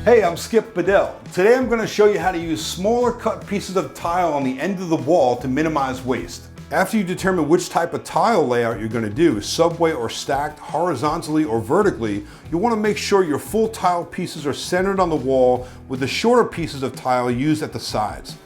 Hey, I'm Skip Bedell. Today I'm going to show you how to use smaller cut pieces of tile on the end of the wall to minimize waste. After you determine which type of tile layout you're going to do, subway or stacked, horizontally or vertically, you want to make sure your full tile pieces are centered on the wall with the shorter pieces of tile used at the sides.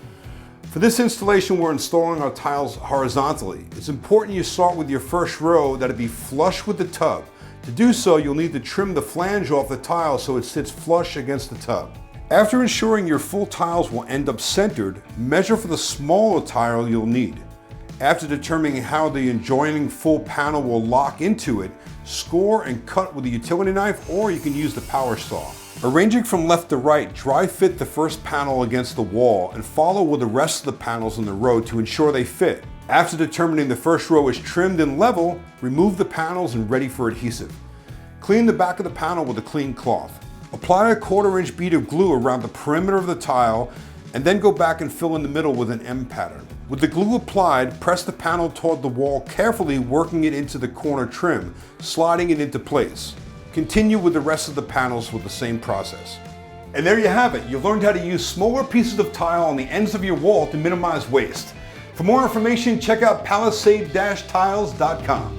For this installation, we're installing our tiles horizontally. It's important you start with your first row that it be flush with the tub. To do so, you'll need to trim the flange off the tile so it sits flush against the tub. After ensuring your full tiles will end up centered, measure for the smaller tile you'll need. After determining how the adjoining full panel will lock into it, score and cut with a utility knife, or you can use the power saw. Arranging from left to right, dry fit the first panel against the wall and follow with the rest of the panels in the row to ensure they fit. After determining the first row is trimmed and level, remove the panels and ready for adhesive. Clean the back of the panel with a clean cloth. Apply a 1/4 inch bead of glue around the perimeter of the tile and then go back and fill in the middle with an M pattern. With the glue applied, press the panel toward the wall, carefully working it into the corner trim, sliding it into place. Continue with the rest of the panels with the same process. And there you have it. You've learned how to use smaller pieces of tile on the ends of your wall to minimize waste. For more information, check out palisade-tiles.com.